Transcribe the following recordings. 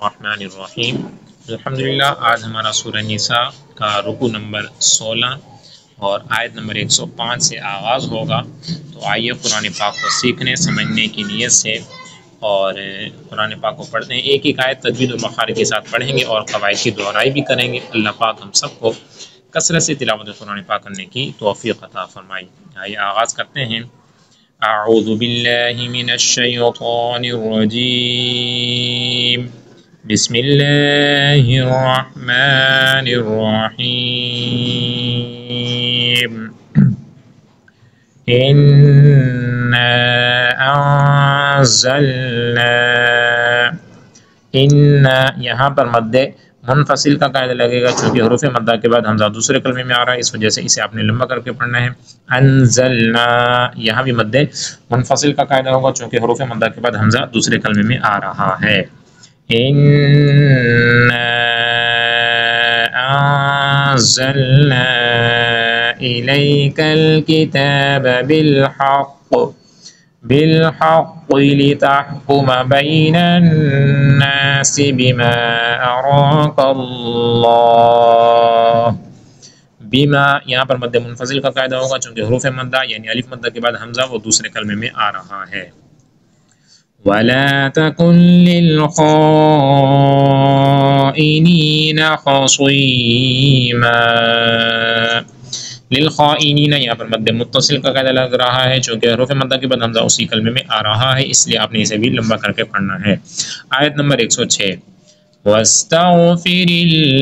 الرحمن الرحیم الحمدللہ۔ آج ہمارا سورہ نساء کا رکوع نمبر 16 اور آیت نمبر 105 سے آغاز ہوگا۔ تو آئیے قرآن پاک کو سیکھنے سمجھنے کی نیت سے اور قرآن پاک کو پڑھتے ہیں۔ ایک ایک آیت تجوید و مخارج کے ساتھ پڑھیں گے اور قواعد کی دہرائی بھی کریں گے۔ اللہ پاک ہم سب کو کثرت سے تلاوت قرآن پاک کرنے کی توفیق عطا فرمائے۔ آئیے آغاز کرتے ہیں۔ اعوذ باللہ من الشیطان الرجیم، بسم اللہ الرحمن الرحیم۔ اِنَّا أَنزَلْنَا، یہاں پر مد منفصل کا قاعدہ لگے گا، چونکہ حروف مدہ کے بعد حمزہ دوسرے کلمے میں آ رہا ہے، اس وجہ سے اسے آپ نے لمبا کر کے پڑھنا ہے۔ انزلنا، یہاں بھی مد منفصل کا قاعدہ ہوگا، چونکہ حروف مدہ کے بعد حمزہ دوسرے کلمے میں آ رہا ہے۔ اِنَّا أَنزَلْنَا إِلَيْكَ الْكِتَابَ بالحق لتحكم بين الناس بما أراك الله۔ بما یہاں پر مد منفصل کا قاعدہ ہوگا، چونکہ حروف مدہ یعنی الف مدہ کے بعد حمزہ وہ دوسرے کلمے میں آ رہا ہے۔ وَلَا تَكُنْ لِلْخَائِنِينَ خَصِيمًا، للخائنین یہاں پر مد متصل کا قاعدہ لگ رہا ہے، چونکہ حروف مدہ کے بعد حمزہ اسی کلمے میں آ رہا ہے، اس لیے آپ نے اسے بھی لمبا کر کے پڑھنا ہے۔ آیت نمبر 106، وَاسْتَغْفِرِ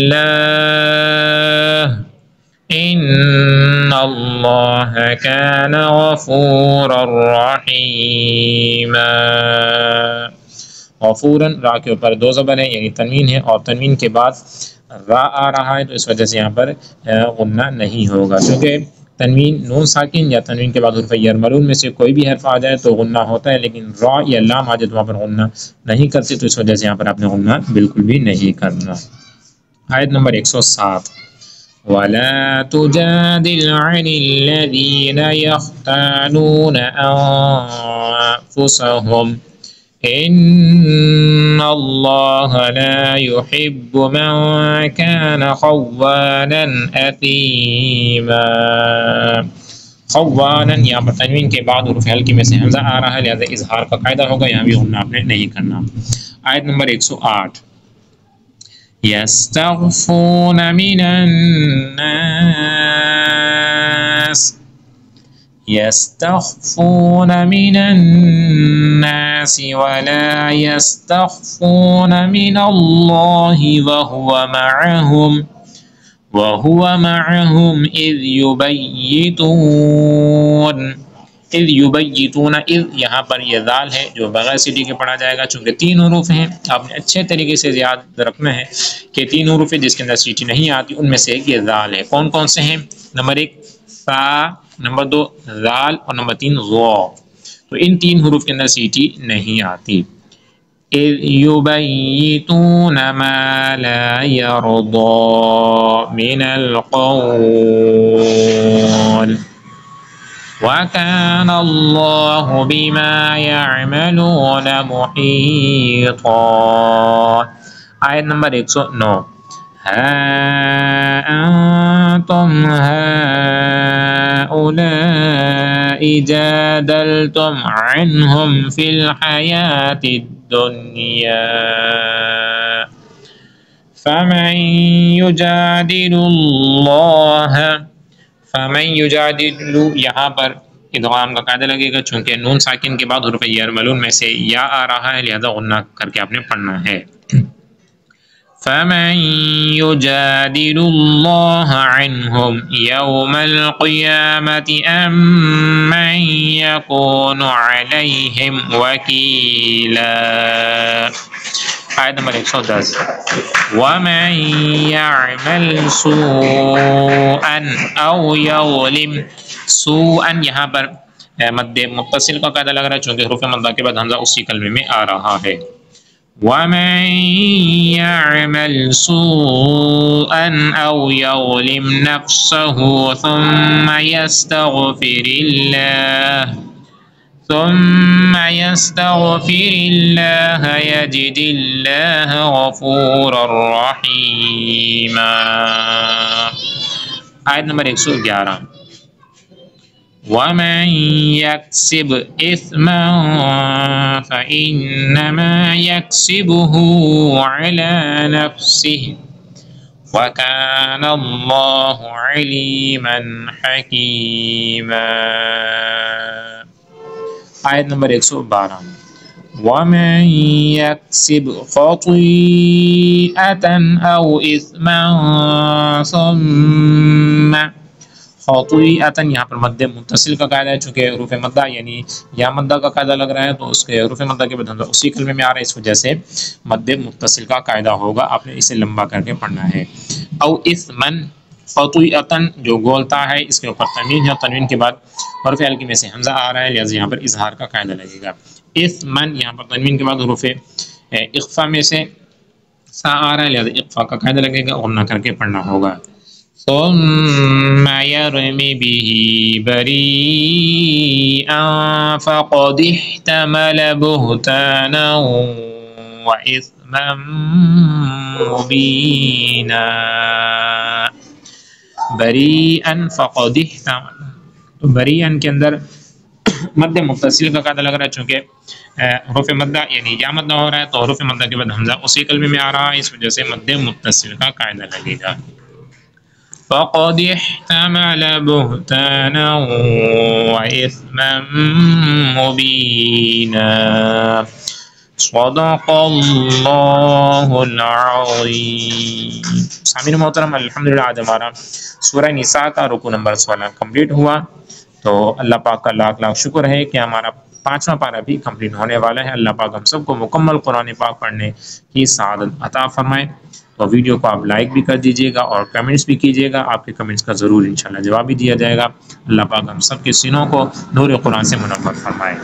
اللَّهَ إِنَّ اللَّهَ كَانَ غَفُورًا رَحِيمًا۔ غفوراً، را کے اوپر دو زبر ہیں یعنی تنوین ہے، اور تنوین کے بعد را آ رہا ہے، تو اس وجہ سے یہاں پر غنہ نہیں ہوگا، کیونکہ تنوین نون ساکن یا تنوین کے بعد حرف یرملون میں سے کوئی بھی حرف آ جائے تو غنہ ہوتا ہے، لیکن را یا لام آ جائے تو وہاں پر غنہ نہیں کرتے، تو اس وجہ سے یہاں پر آپ نے غنہ بالکل بھی نہیں کرنا۔ آیت نمبر 107، وَلَا تُجَادِلْ عَنِ الَّذِينَ يَخْتَانُونَ أَنفُسَهُمْ إِنَّ اللَّهَ لَا يُحِبُّ مَنْ كَانَ خَوَّانًا أَثِيمًا۔ خوانا یہاں پر تنوین کے بعد حروف ہلکی میں سے حمزہ آ رہا ہے، لہذا اظہار کا قاعدہ ہوگا، یہاں بھی غنہ آپ نے نہیں کرنا۔ آیت نمبر 108، يَسْتَخْفُونَ مِنَ النَّاسِ، يَسْتَخْفُونَ مِنَ النَّاسِ وَلَا يَسْتَخْفُونَ مِنَ اللَّهِ وَهُوَ مَعَهُمْ إِذْ يُبَيِّتُونَ، اذ یہاں پر یہ ذال ہے جو بغیر سیٹی کے پڑھا جائے گا، چونکہ 3 حروف ہیں، آپ نے اچھے طریقے سے یاد رکھنا ہے کہ 3 حروف ہیں جس کے اندر سیٹی نہیں آتی، ان میں سے ایک یہ ذال ہے۔ کون کون سے ہیں؟ نمبر 1 فا، نمبر 2 ذال، اور نمبر 3 ظا۔ تو ان 3 حروف کے اندر سیٹی نہیں آتی۔ اذ یبیتون ما لا یرضی من القول وَكَانَ اللَّهُ بِمَا يَعْمَلُونَ مُحِيطًا۔ آیت نمبر 109، ہَا أَنْتُمْ هَؤُلَاءِ جَادَلْتُمْ عَنْهُمْ فِي الْحَيَاةِ الدُّنْيَا فَمَنْ یجادل، یہاں پر ادغام کا قاعدہ لگے گا، چونکہ نون ساکن کے بعد حروف یرملون میں سے یا آ رہا ہے، لہذا غنہ کر کے آپ نے پڑھنا ہے۔ فَمَنْ يُجَادِلُ اللَّهَ عَنْهُمْ يَوْمَ الْقِيَامَةِ أَمْ مَنْ يَكُونُ عَلَيْهِمْ وَكِيلًا۔ آیت نمبر 110، وَمَنْ يَعْمَلْ سُوءًا أَوْ يَظْلِمْ، سُوءًا یہاں پر مد متصل کا قاعدہ لگ رہا ہے، چونکہ حروف مدہ کے بعد حمزہ اسی کلمے میں آ رہا ہے۔ وَمَنْ يَعْمَلْ سُوءًا أَوْ يَظْلِمْ نَفْسَهُ ثُمَّ يَسْتَغْفِرِ اللَّهَ ثم يستغفر الله يجد الله غفورا رحيما. آیت نمبر 111. ومن يكسب إثما فإنما يكسبه على نفسه وكان الله عليما حكيما. آیت نمبر 112. ومن يكسب خطيئة أو إثما ثم خطیئتن یہاں پر مد متصل کا قاعدہ ہے، چونکہ حروف مدہ یعنی یا مدہ کا قاعدہ لگ رہا ہے تو اس کے حروف مدہ کے بعد حمزہ اسی کلمے میں آ رہا ہے، اس وجہ سے مد متصل کا قاعدہ ہوگا، آپ نے اسے لمبا کر کے پڑھنا ہے. او اثمن خطیئتن جو گولتا ہے اس کے اوپر تنوین ہے، تنوین کے بعد حرف الکی میں سے حمزہ آ رہا ہے، لہذا یہاں پر اظہار کا قاعدہ لگے گا. اثمن یہاں پر تنوین کے بعد حروف اخفا میں سے سا آ رہا ہے، لہذا اخفا کا قاعدہ لگے گا، غنہ کر کے پڑھنا ہوگا. ثم يرمي به بريئا فقد احتمل بهتانا وإثما مبينا. بريئا فقد احتمل، تو بريئا کے اندر مد متصل کا قاعدہ لگ رہا ہے، چونکہ حروف مدہ یعنی یا مدہ ہو رہا ہے تو حروف مدہ کے بعد حمزہ اسی کلمے میں آ رہا ہے، اس وجہ سے مد متصل کا قاعدہ لگے گا. فقد احتمل بهتانا وإثما مبينا. صدق اللہ العظیم. سامعین محترم، الحمدللہ آج ہمارا سورہ نساء کا رکوع نمبر 16 کمپلیٹ ہوا، تو اللہ پاک کا لاکھ لاکھ شکر ہے کہ ہمارا 5واں پارہ بھی کمپلیٹ ہونے والا ہے. اللہ پاک ہم سب کو مکمل قرآن پاک پڑھنے کی سعادت عطا فرمائے. تو ویڈیو کو آپ لائک بھی کر دیجیے گا اور کمنٹس بھی کیجیے گا، آپ کے کمنٹس کا ضرور انشاءاللہ جواب بھی دیا جائے گا. اللہ پاک ہم سب کے سینوں کو نور قرآن سے منور فرمائے.